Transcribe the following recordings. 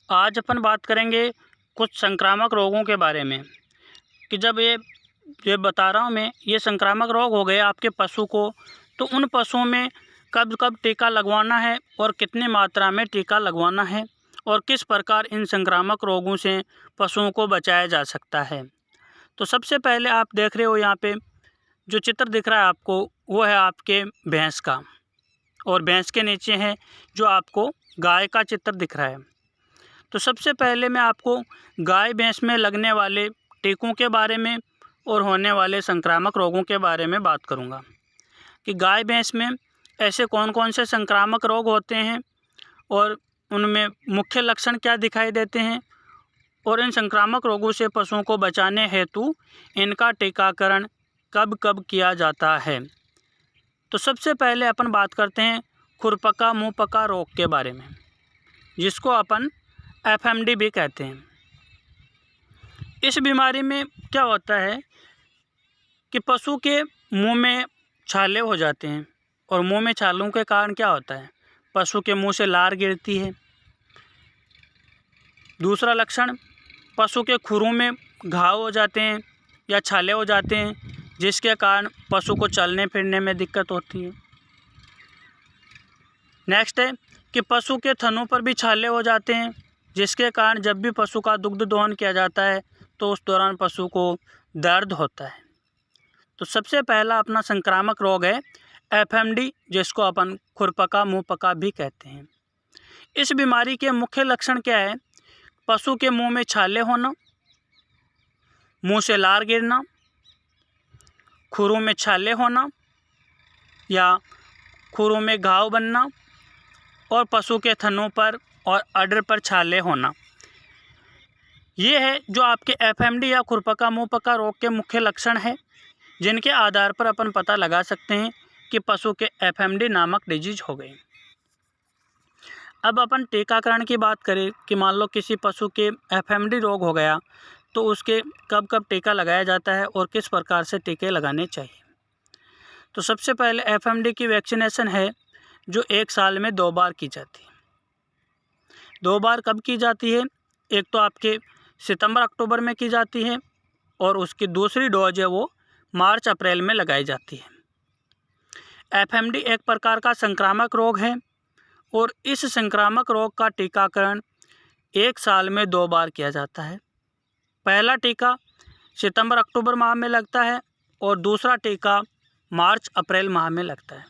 आज अपन बात करेंगे कुछ संक्रामक रोगों के बारे में कि जब ये बता रहा हूँ मैं, ये संक्रामक रोग हो गए आपके पशु को, तो उन पशुओं में कब कब टीका लगवाना है और कितनी मात्रा में टीका लगवाना है और किस प्रकार इन संक्रामक रोगों से पशुओं को बचाया जा सकता है। तो सबसे पहले आप देख रहे हो यहाँ पे जो चित्र दिख रहा है आपको, वो है आपके भैंस का, और भैंस के नीचे है जो आपको गाय का चित्र दिख रहा है। तो सबसे पहले मैं आपको गाय भैंस में लगने वाले टीकों के बारे में और होने वाले संक्रामक रोगों के बारे में बात करूंगा कि गाय भैंस में ऐसे कौन कौन से संक्रामक रोग होते हैं और उनमें मुख्य लक्षण क्या दिखाई देते हैं और इन संक्रामक रोगों से पशुओं को बचाने हेतु इनका टीकाकरण कब कब किया जाता है। तो सबसे पहले अपन बात करते हैं खुरपका मुंहपका रोग के बारे में, जिसको अपन FMD भी कहते हैं। इस बीमारी में क्या होता है कि पशु के मुंह में छाले हो जाते हैं, और मुंह में छालों के कारण क्या होता है, पशु के मुंह से लार गिरती है। दूसरा लक्षण, पशु के खुरों में घाव हो जाते हैं या छाले हो जाते हैं, जिसके कारण पशु को चलने फिरने में दिक्कत होती है। नेक्स्ट है कि पशु के थनों पर भी छाले हो जाते हैं, जिसके कारण जब भी पशु का दुग्ध दोहन किया जाता है तो उस दौरान पशु को दर्द होता है। तो सबसे पहला अपना संक्रामक रोग है FMD, जिसको अपन खुरपका मुंहपका भी कहते हैं। इस बीमारी के मुख्य लक्षण क्या है, पशु के मुंह में छाले होना, मुंह से लार गिरना, खुरों में छाले होना या खुरों में घाव बनना और पशु के थनों पर और अडर पर छाले होना। ये है जो आपके FMD या खुरपका मुंहपका रोग के मुख्य लक्षण है, जिनके आधार पर अपन पता लगा सकते हैं कि पशु के FMD नामक डिजीज हो गई। अब अपन टीकाकरण की बात करें कि मान लो किसी पशु के FMD रोग हो गया तो उसके कब कब टीका लगाया जाता है और किस प्रकार से टीके लगाने चाहिए। तो सबसे पहले FMD की वैक्सीनेशन है जो 1 साल में 2 बार की जाती है। 2 बार कब की जाती है, एक तो आपके सितंबर अक्टूबर में की जाती है और उसकी दूसरी डोज है वो मार्च अप्रैल में लगाई जाती है। FMD एक प्रकार का संक्रामक रोग है और इस संक्रामक रोग का टीकाकरण 1 साल में 2 बार किया जाता है। पहला टीका सितंबर अक्टूबर माह में लगता है और दूसरा टीका मार्च अप्रैल माह में लगता है।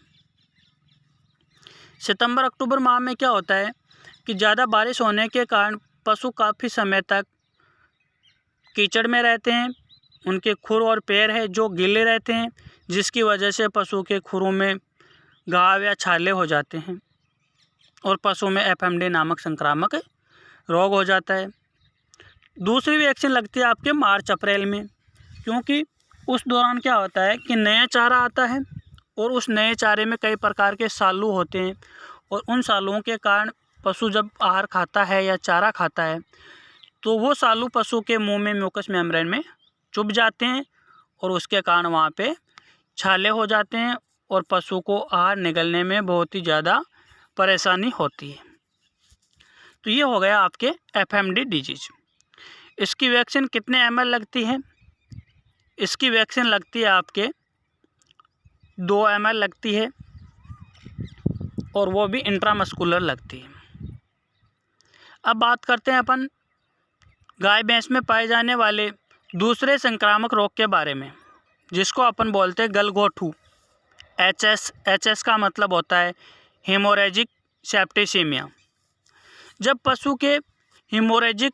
सितंबर अक्टूबर माह में क्या होता है कि ज़्यादा बारिश होने के कारण पशु काफ़ी समय तक कीचड़ में रहते हैं, उनके खुर और पैर है जो गीले रहते हैं, जिसकी वजह से पशु के खुरों में घाव या छाले हो जाते हैं और पशु में FMD नामक संक्रामक रोग हो जाता है। दूसरी वैक्सीन लगती है आपके मार्च अप्रैल में, क्योंकि उस दौरान क्या होता है कि नया चारा आता है और उस नए चारे में कई प्रकार के सालू होते हैं और उन सालुओं के कारण पशु जब आहार खाता है या चारा खाता है तो वो सालू पशु के मुंह में म्यूकस मेम्ब्रेन में चुभ जाते हैं और उसके कारण वहाँ पे छाले हो जाते हैं और पशु को आहार निगलने में बहुत ही ज़्यादा परेशानी होती है। तो ये हो गया आपके FMD डिजीज। इसकी वैक्सीन कितने ml लगती है, इसकी वैक्सीन लगती है आपके 2 ml लगती है और वो भी इंट्रामस्कुलर लगती है। अब बात करते हैं अपन गाय भैंस में पाए जाने वाले दूसरे संक्रामक रोग के बारे में, जिसको अपन बोलते हैं गलघोटू। HS का मतलब होता है हेमोरेजिक सेप्टिसीमिया। जब पशु के हेमोरेजिक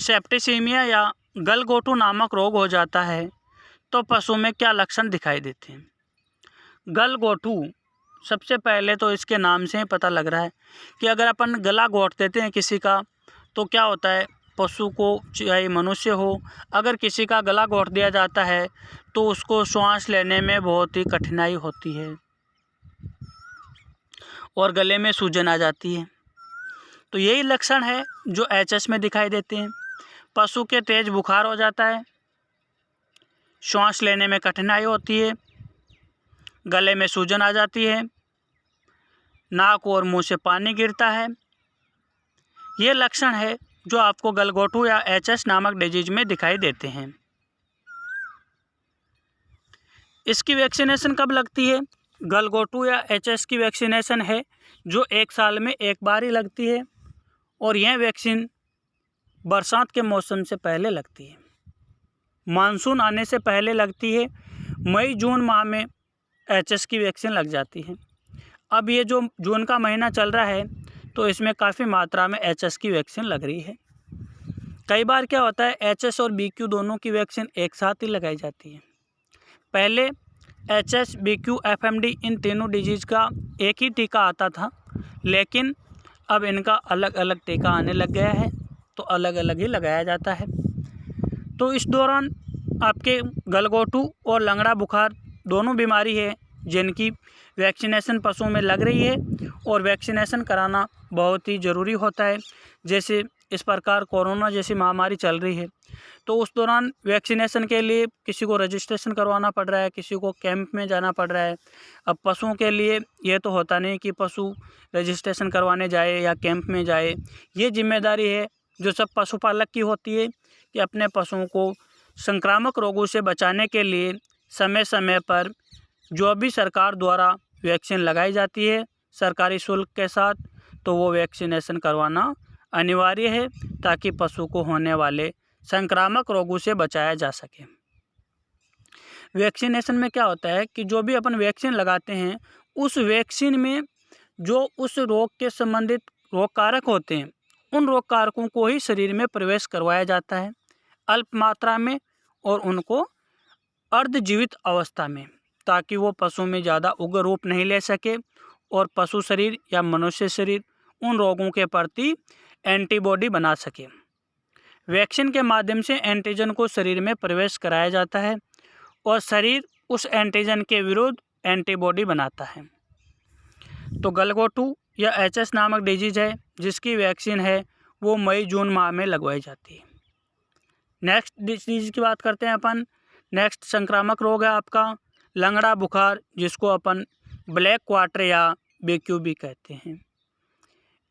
सेप्टिसीमिया या गलघोटू नामक रोग हो जाता है तो पशु में क्या लक्षण दिखाई देते हैं। गलघोटू, सबसे पहले तो इसके नाम से ही पता लग रहा है कि अगर अपन गला घोंट देते हैं किसी का तो क्या होता है, पशु को चाहे मनुष्य हो, अगर किसी का गला घोंट दिया जाता है तो उसको श्वास लेने में बहुत ही कठिनाई होती है और गले में सूजन आ जाती है। तो यही लक्षण है जो HS में दिखाई देते हैं। पशु के तेज बुखार हो जाता है, श्वास लेने में कठिनाई होती है, गले में सूजन आ जाती है, नाक और मुंह से पानी गिरता है, ये लक्षण है जो आपको गलघोटू या एचएस नामक डिजीज में दिखाई देते हैं। इसकी वैक्सीनेशन कब लगती है? गलघोटू या एचएस की वैक्सीनेशन है जो 1 साल में एक बार ही लगती है और यह वैक्सीन बरसात के मौसम से पहले लगती है, मानसून आने से पहले लगती है। मई जून माह में एचएस की वैक्सीन लग जाती है। अब ये जो जून का महीना चल रहा है तो इसमें काफ़ी मात्रा में एचएस की वैक्सीन लग रही है। कई बार क्या होता है, एचएस और बीक्यू दोनों की वैक्सीन एक साथ ही लगाई जाती है। पहले एचएस, बीक्यू, एफएमडी इन तीनों डिजीज़ का एक ही टीका आता था, लेकिन अब इनका अलग अलग टीका आने लग गया है तो अलग अलग ही लगाया जाता है। तो इस दौरान आपके गलघोटू और लंगड़ा बुखार दोनों बीमारी है जिनकी वैक्सीनेशन पशुओं में लग रही है और वैक्सीनेशन कराना बहुत ही ज़रूरी होता है। जैसे इस प्रकार कोरोना जैसी महामारी चल रही है तो उस दौरान वैक्सीनेशन के लिए किसी को रजिस्ट्रेशन करवाना पड़ रहा है, किसी को कैंप में जाना पड़ रहा है। अब पशुओं के लिए ये तो होता नहीं कि पशु रजिस्ट्रेशन करवाने जाए या कैंप में जाए। ये जिम्मेदारी है जो सब पशुपालक की होती है कि अपने पशुओं को संक्रामक रोगों से बचाने के लिए समय समय पर जो भी सरकार द्वारा वैक्सीन लगाई जाती है सरकारी शुल्क के साथ, तो वो वैक्सीनेशन करवाना अनिवार्य है ताकि पशु को होने वाले संक्रामक रोगों से बचाया जा सके। वैक्सीनेशन में क्या होता है कि जो भी अपन वैक्सीन लगाते हैं उस वैक्सीन में जो उस रोग के संबंधित रोग कारक होते हैं उन रोग कारकों को ही शरीर में प्रवेश करवाया जाता है अल्प मात्रा में और उनको अर्धजीवित अवस्था में, ताकि वो पशु में ज़्यादा उग्र रूप नहीं ले सके और पशु शरीर या मनुष्य शरीर उन रोगों के प्रति एंटीबॉडी बना सके। वैक्सीन के माध्यम से एंटीजन को शरीर में प्रवेश कराया जाता है और शरीर उस एंटीजन के विरुद्ध एंटीबॉडी बनाता है। तो गलघोटू या एचएस नामक डिजीज है जिसकी वैक्सीन है वो मई जून माह में लगवाई जाती है। नेक्स्ट डिजीज की बात करते हैं अपन। नेक्स्ट संक्रामक रोग है आपका लंगड़ा बुखार, जिसको अपन ब्लैक क्वार्टर या बीक्यू भी कहते हैं।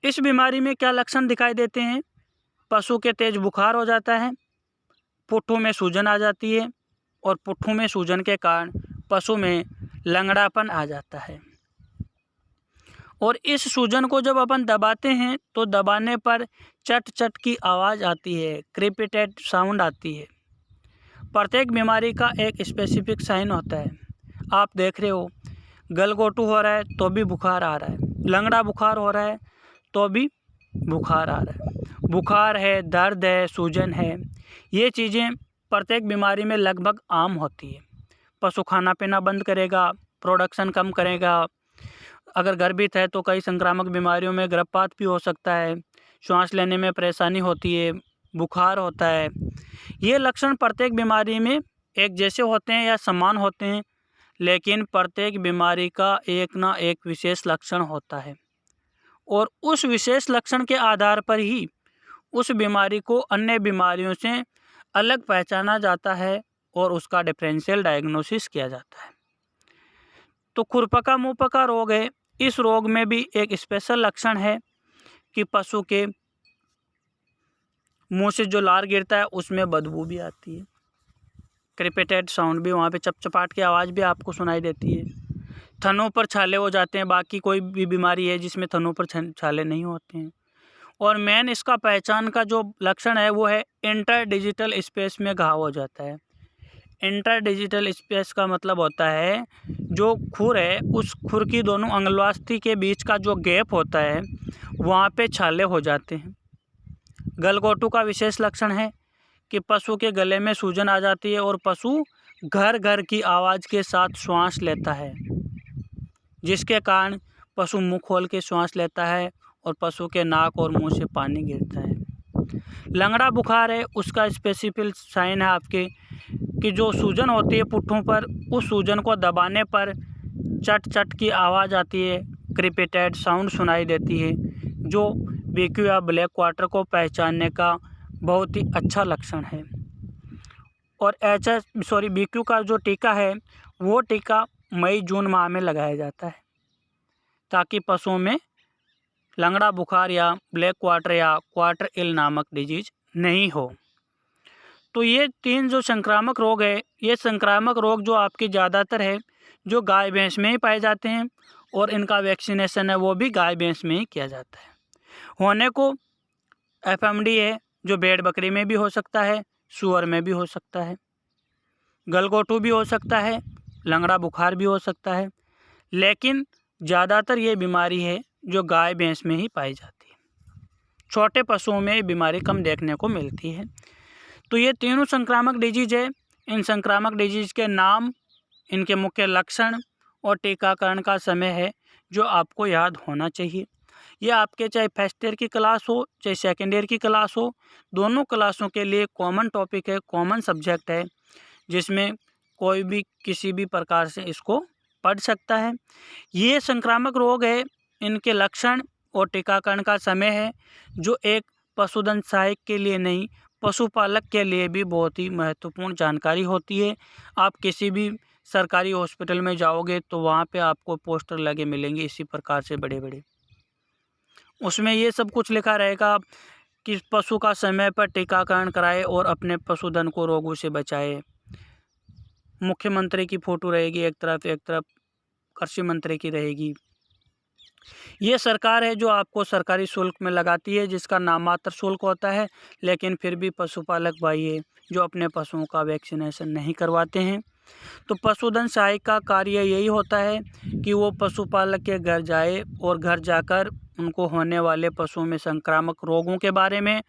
इस बीमारी में क्या लक्षण दिखाई देते हैं? पशु के तेज बुखार हो जाता है, पुट्ठों में सूजन आ जाती है और पुट्ठों में सूजन के कारण पशु में लंगड़ापन आ जाता है। और इस सूजन को जब अपन दबाते हैं तो दबाने पर चट चट की आवाज़ आती है, क्रीपिटेड साउंड आती है। प्रत्येक बीमारी का एक स्पेसिफिक साइन होता है। आप देख रहे हो गलघोटू हो रहा है तो भी बुखार आ रहा है, लंगड़ा बुखार हो रहा है तो भी बुखार आ रहा है, बुखार है, दर्द है, सूजन है, ये चीज़ें प्रत्येक बीमारी में लगभग आम होती है। पशु खाना पीना बंद करेगा, प्रोडक्शन कम करेगा, अगर गर्भित है तो कई संक्रामक बीमारियों में गर्भपात भी हो सकता है, श्वास लेने में परेशानी होती है, बुखार होता है। ये लक्षण प्रत्येक बीमारी में एक जैसे होते हैं या समान होते हैं, लेकिन प्रत्येक बीमारी का एक ना एक विशेष लक्षण होता है और उस विशेष लक्षण के आधार पर ही उस बीमारी को अन्य बीमारियों से अलग पहचाना जाता है और उसका डिफरेंशियल डायग्नोसिस किया जाता है। तो खुरपका मुंहपका रोग है। इस रोग में भी एक स्पेशल लक्षण है कि पशु के मुंह से जो लार गिरता है उसमें बदबू भी आती है, क्रिपेटेड साउंड भी, वहाँ पे चपचपाट की आवाज़ भी आपको सुनाई देती है। थनों पर छाले हो जाते हैं, बाकी कोई भी बीमारी है जिसमें थनों पर छाले नहीं होते हैं। और मेन इसका पहचान का जो लक्षण है वो है इंटरडिजिटल स्पेस में घाव हो जाता है। इंटरडिजिटल स्पेस का मतलब होता है जो खुर है उस खुर की दोनों अंगुलास्थि के बीच का जो गैप होता है वहाँ पे छाले हो जाते हैं। गलघोटू का विशेष लक्षण है कि पशु के गले में सूजन आ जाती है और पशु घर घर की आवाज़ के साथ श्वास लेता है, जिसके कारण पशु मुंह खोल के श्वास लेता है और पशु के नाक और मुंह से पानी गिरता है। लंगड़ा बुखार है, उसका स्पेसिफिक साइन है आपके कि जो सूजन होती है पुट्ठों पर, उस सूजन को दबाने पर चट चट की आवाज़ आती है, क्रिपेटेड साउंड सुनाई देती है, जो बीक्यू या ब्लैक क्वार्टर को पहचानने का बहुत ही अच्छा लक्षण है। और बीक्यू का जो टीका है वो टीका मई जून माह में लगाया जाता है ताकि पशुओं में लंगड़ा बुखार या ब्लैक क्वार्टर या क्वार्टर इल नामक डिजीज नहीं हो। तो ये 3 जो संक्रामक रोग है, ये संक्रामक रोग जो आपके ज़्यादातर है जो गाय भैंस में ही पाए जाते हैं और इनका वैक्सीनेशन है वो भी गाय भैंस में ही किया जाता है। होने को एफएमडी है जो भेड़ बकरी में भी हो सकता है, सूअर में भी हो सकता है, गलघोटू भी हो सकता है, लंगड़ा बुखार भी हो सकता है, लेकिन ज़्यादातर ये बीमारी है जो गाय भैंस में ही पाई जाती है। छोटे पशुओं में ये बीमारी कम देखने को मिलती है। तो ये तीनों संक्रामक डिजीज है। इन संक्रामक डिजीज के नाम, इनके मुख्य लक्षण और टीकाकरण का समय है जो आपको याद होना चाहिए। ये आपके चाहे फर्स्ट ईयर की क्लास हो चाहे सेकेंड ईयर की क्लास हो, दोनों क्लासों के लिए कॉमन टॉपिक है, कॉमन सब्जेक्ट है, जिसमें कोई भी किसी भी प्रकार से इसको पढ़ सकता है। ये संक्रामक रोग है, इनके लक्षण और टीकाकरण का समय है जो एक पशुधन सहायक के लिए नहीं, पशुपालक के लिए भी बहुत ही महत्वपूर्ण जानकारी होती है। आप किसी भी सरकारी हॉस्पिटल में जाओगे तो वहाँ पे आपको पोस्टर लगे मिलेंगे इसी प्रकार से बड़े बड़े, उसमें ये सब कुछ लिखा रहेगा कि पशु का समय पर टीकाकरण कराए और अपने पशुधन को रोगों से बचाए। मुख्यमंत्री की फ़ोटो रहेगी एक तरफ कृषि मंत्री की रहेगी। ये सरकार है जो आपको सरकारी शुल्क में लगाती है, जिसका नाममात्र शुल्क होता है, लेकिन फिर भी पशुपालक भाई है जो अपने पशुओं का वैक्सीनेशन नहीं करवाते हैं। तो पशुधन सहायक का कार्य यही होता है कि वो पशुपालक के घर जाए और घर जाकर उनको होने वाले पशुओं में संक्रामक रोगों के बारे में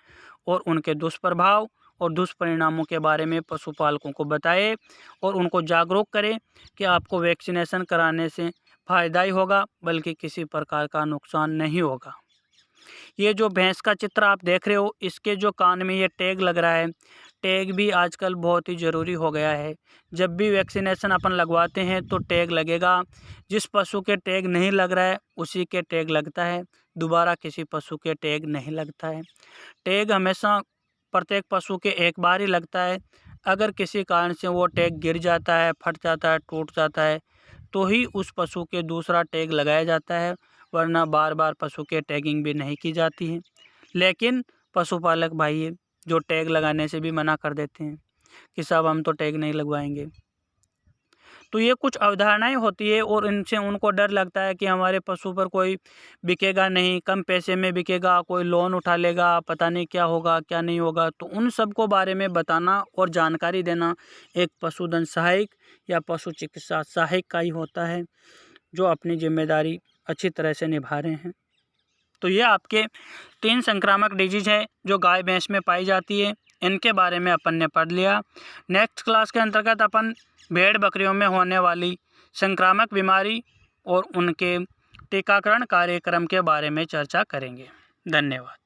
और उनके दुष्प्रभाव और दुष्परिणामों के बारे में पशुपालकों को बताए और उनको जागरूक करे कि आपको वैक्सीनेशन कराने से फ़ायदा ही होगा, बल्कि किसी प्रकार का नुकसान नहीं होगा। ये जो भैंस का चित्र आप देख रहे हो, इसके जो कान में ये टैग लग रहा है, टैग भी आजकल बहुत ही ज़रूरी हो गया है। जब भी वैक्सीनेशन अपन लगवाते हैं तो टैग लगेगा। जिस पशु के टैग नहीं लग रहा है उसी के टैग लगता है, दोबारा किसी पशु के टैग नहीं लगता है। टैग हमेशा प्रत्येक पशु के एक बार ही लगता है। अगर किसी कारण से वो टैग गिर जाता है, फट जाता है, टूट जाता है, तो ही उस पशु के दूसरा टैग लगाया जाता है, वरना बार बार पशु के टैगिंग भी नहीं की जाती है। लेकिन पशुपालक भाई जो टैग लगाने से भी मना कर देते हैं कि साहब हम तो टैग नहीं लगवाएंगे। तो ये कुछ अवधारणाएं होती है और इनसे उनको डर लगता है कि हमारे पशु पर कोई बिकेगा नहीं, कम पैसे में बिकेगा, कोई लोन उठा लेगा, पता नहीं क्या होगा क्या नहीं होगा। तो उन सब को बारे में बताना और जानकारी देना एक पशुधन सहायक या पशु चिकित्सा सहायक का ही होता है, जो अपनी जिम्मेदारी अच्छी तरह से निभा रहे हैं। तो ये आपके 3 संक्रामक डिजीज है जो गाय भैंस में पाई जाती है, इनके बारे में अपन ने पढ़ लिया। नेक्स्ट क्लास के अंतर्गत अपन भेड़ बकरियों में होने वाली संक्रामक बीमारी और उनके टीकाकरण कार्यक्रम के बारे में चर्चा करेंगे। धन्यवाद।